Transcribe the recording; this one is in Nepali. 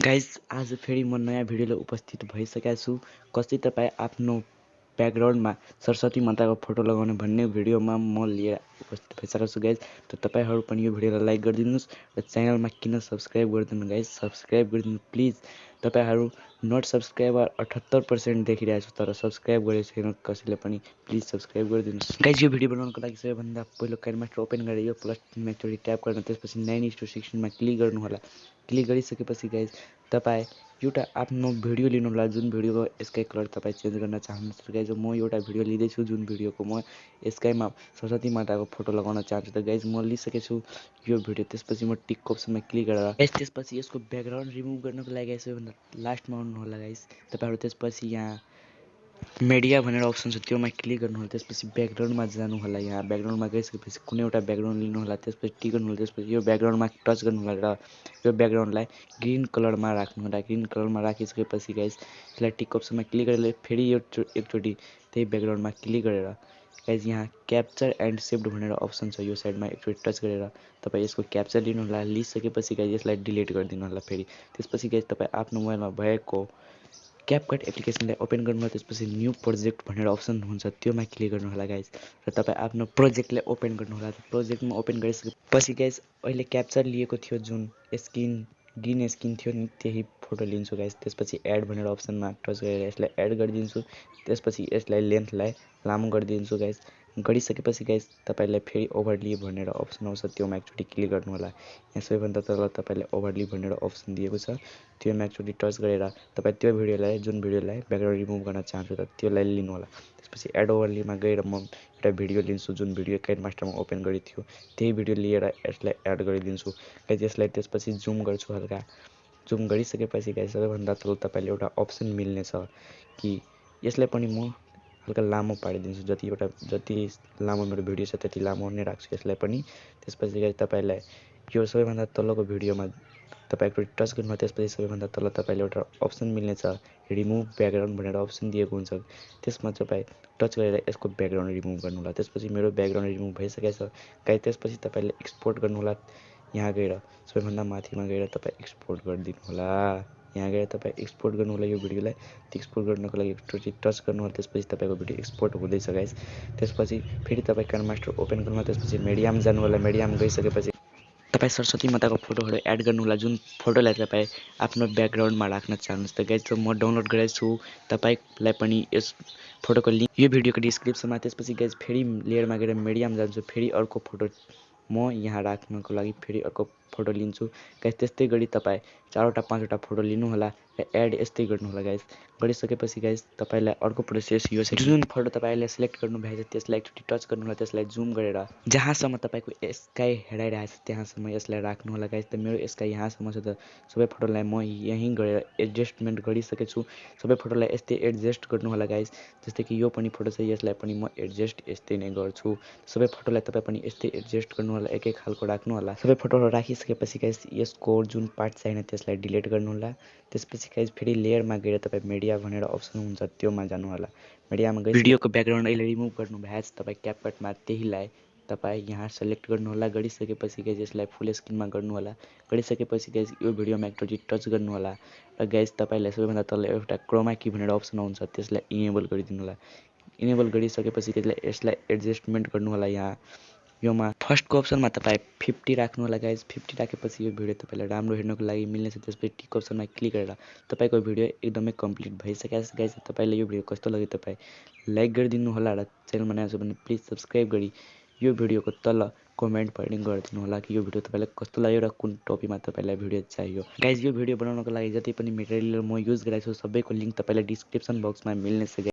गाइज आज फेरि म नयाँ भिडियोले उपस्थित भइसकेको छु। कसै तपाईँ आफ्नो ब्याकग्राउन्डमा सरस्वती माताको फोटो लगाउने भन्ने भिडियोमा म लिएर उपस्थित भइसकेको छु गाइज। त तपाईँहरू पनि यो भिडियोलाई लाइक गरिदिनुहोस् र च्यानलमा किन सब्सक्राइब गरिदिनु गाइज, सब्सक्राइब गरिदिनु प्लिज। तपाईँहरू नट सब्सक्राइबर 78% देखिरहेको छु तर सब्सक्राइब गरेको छैन कसैले पनि, प्लिज सब्सक्राइब गरिदिनुहोस् गाइज। यो भिडियो बनाउनको लागि सबैभन्दा पहिलो काइनमास्टर ओपन गरेर यो प्लसमा एकचोटि ट्याप गर्न, त्यसपछि 9:16 क्लिक गर्नु होला। क्लिक गरिसकेपछि गाइज तपाईँ एउटा आफ्नो भिडियो लिनु होला, जुन भिडियोको स्काई कलर तपाईँ चेन्ज गर्न चाहनुहुन्छ। गाइज म एउटा भिडियो लिँदैछु जुन भिडियोको म स्काईमा सरस्वती माताको फोटो लगाउन चाहन्छु। त गाइज म लिइसकेको छु यो भिडियो। त्यसपछि म टिक अप्सनमा क्लिक गरेर गाइज त्यसपछि यसको ब्याकग्राउन्ड रिमुभ गर्नको लागि सबैभन्दा लास्टमा आउनु होला गाइज। तपाईँहरू त्यसपछि यहाँ मिडिया भनेर अप्सन छ त्योमा क्लिक गर्नु होला। त्यसपछि ब्याकग्राउन्डमा जानु होला। यहाँ ब्याकग्राउन्डमा गइसकेपछि कुनै एउटा ब्याकग्राउन्ड लिनु होला, त्यसपछि टिक गर्नु होला। त्यसपछि यो ब्याकग्राउन्डमा टच गर्नु होला र यो ब्याकग्राउन्डलाई ग्रीन कलरमा राख्नु होला। ग्रीन कलरमा राखिसकेपछि गाइज यसलाई टिक अप्सनमा क्लिक गरेर फेरि यो एकचोटि त्यही ब्याकग्राउन्डमा क्लिक गरेर गाइज यहाँ क्याप्चर एन्ड सेभ्ड भनेर अप्सन छ, यो साइडमा एकचोटि टच गरेर तपाईँ यसको क्याप्चर लिनु होला। लिइसकेपछि गाइज यसलाई डिलिट गरिदिनु होला फेरि। त्यसपछि गाइज तपाईँ आफ्नो मोबाइलमा भएको क्यापकट एप्लिकेसनलाई ओपन गर्नु होला। त्यसपछि न्यू प्रोजेक्ट भनेर अप्सन हुन्छ त्योमा क्लिक गर्नु होला गाइज र तपाईँ आफ्नो प्रोजेक्टलाई ओपन गर्नु होला। प्रोजेक्टमा ओपन गरिसकेपछि गाइज अहिले क्याप्चर लिएको थियो जुन स्किन ग्रिन स्किन थियो नि त्यही फोटो लिन्छु गाइज। त्यसपछि एड भनेर अप्सनमा टच गरेर यसलाई एड गरिदिन्छु। त्यसपछि यसलाई लेन्थलाई लामो गरिदिन्छु गाइज। गरिसकेपछि गाइज तपाईँलाई फेरि ओभरली भनेर अप्सन आउँछ, त्योमा एकचोटि क्लिक गर्नु होला। यहाँ सबैभन्दा तल तपाईँलाई ओभरली भनेर अप्सन दिएको छ, त्योमा एकचोटि टच गरेर तपाईँ त्यो भिडियोलाई जुन भिडियोलाई ब्याकग्राउन्ड रिमुभ गर्न चाहन्छु त त्यसलाई लिनु होला। त्यसपछि एड ओभरलीमा गएर म एउटा भिडियो लिन्छु जुन भिडियो काइनमास्टरमा ओपन गरेको थियो त्यही भिडियो लिएर यसलाई एड गरिदिन्छु गाइज। यसलाई त्यसपछि जुम गर्छु हल्का। जुम गरिसकेपछि गाइज सबैभन्दा तल तपाईँले एउटा अप्सन मिल्नेछ कि यसलाई पनि म हल्का लामो पारिदिन्छु। जति लामो मेरो भिडियो छ त्यति लामो नै राख्छु यसलाई पनि। त्यसपछि गाइज तपाईँलाई यो सबैभन्दा तलको भिडियोमा तपाईँ एकचोटि टच गर्नु। त्यसपछि सबैभन्दा तल तपाईँले एउटा अप्सन मिल्नेछ रिमुभ ब्याकग्राउन्ड भनेर अप्सन दिएको हुन्छ, त्यसमा तपाईँ टच गरेर यसको ब्याकग्राउन्ड रिमुभ गर्नु होला। त्यसपछि मेरो ब्याकग्राउन्ड रिमुभ भइसकेको छ गाइज। त्यसपछि तपाईँले एक्सपोर्ट गर्नु होला। यहाँ गएर सबैभन्दा माथिमा गएर तपाईँ एक्सपोर्ट गरिदिनु होला। यहाँ गएर तपाईँ एक्सपोर्ट गर्नु होला यो भिडियोलाई। एक्सपोर्ट गर्नको लागि एकचोटि टच गर्नु होला। त्यसपछि तपाईँको भिडियो एक्सपोर्ट हुँदैछ गाइज। त्यसपछि फेरि तपाईँ काइनमास्टर ओपन गर्नु होला। त्यसपछि मिडियामा जानु होला। मिडियामा गइसकेपछि तपाईँ सरस्वती माताको फोटोहरू एड गर्नु होला, जुन फोटोलाई तपाईँ आफ्नो ब्याकग्राउन्डमा राख्न चाहनुहुन्छ। त गाइज म डाउनलोड गरेको छु, तपाईँलाई पनि यस फोटोको लिङ्क यो भिडियोको डिस्क्रिप्सनमा। त्यसपछि गाइज फेरि लेयरमा गएर मिडियामा जान्छु, फेरि अर्को फोटो म यहाँ राख्नको लागि फेरि अर्को फोटो लिन्छु गाइज। त्यस्तै गरी तपाईँ 4वटा 5वटा फोटो लिनु होला र एड यस्तै गर्नु होला गाइज। गरिसकेपछि गाइज तपाईँलाई अर्को प्रोसेस यो छ, जुन फोटो तपाईँले सेलेक्ट गर्नुभएको छ त्यसलाई एकचोटि टच गर्नु होला। त्यसलाई जुम गरेर जहाँसम्म तपाईँको स्काई हेराइरहेको छ त्यहाँसम्म यसलाई राख्नु होला गाइज। त मेरो स्काई यहाँसम्म छ त सबै फोटोलाई म यहीँ गएर एडजस्टमेन्ट गरिसकेको छु। सबै फोटोलाई यस्तै एडजस्ट गर्नु होला गाइज। जस्तै कि यो पनि फोटो छ, यसलाई पनि म एडजस्ट यस्तै नै गर्छु। सबै फोटोलाई तपाईँ पनि यस्तै एडजस्ट गर्नु होला, एक एक खालको राख्नु होला। सबै फोटोहरू राखिसकेपछि गाइज यसको जुन पार्ट छैन त्यसलाई डिलिट गर्नु होला। त्यसपछि गाइज फेरि लेयरमा गएर तपाईँ मिडिया भनेर अप्सन हुन्छ त्योमा जानु होला। मिडियामा गई भिडियोको ब्याकग्राउन्ड अहिले रिमुभ गर्नु भएछ तपाईँ क्यापकटमा, त्यहीलाई तपाईँ यहाँ सेलेक्ट गर्नु होला। गरिसकेपछि गाइज यसलाई फुल स्क्रिनमा गर्नु होला। गरिसकेपछि गाइज यो भिडियोमा एकचोटि टच गर्नु होला र गाइज तपाईँलाई सबैभन्दा तल एउटा क्रोमा की भनेर अप्सन आउँछ, त्यसलाई इनेबल गरिदिनु होला। इनेबल गरिसकेपछि यसलाई एडजस्टमेन्ट गर्नु होला। यहाँ योमा फर्स्टको अप्सनमा तपाईँ 50 राख्नु होला गाइज। 50 राखेपछि यो भिडियो तपाईँलाई राम्रो हेर्नको लागि मिल्नेछ। त्यसपछि टिक अप्सनमा क्लिक गरेर तपाईँको भिडियो एकदमै कम्प्लिट भइसकेको छ गाइज। तपाईँलाई यो भिडियो कस्तो लाग्यो तपाईँ लाइक गरिदिनु होला र च्यानलमा नयाँ छ भने प्लिज सब्सक्राइब गरी यो भिडियोको तल कमेन्ट पनि गरिदिनु होला कि यो भिडियो तपाईँलाई कस्तो लाग्यो र कुन टपिकमा तपाईँलाई भिडियो चाहियो गाइज। यो भिडियो बनाउनको लागि जति पनि मेटेरियल म युज गरेको छु सबैको लिङ्क तपाईँलाई डिस्क्रिप्सन बक्समा मिल्नेछ।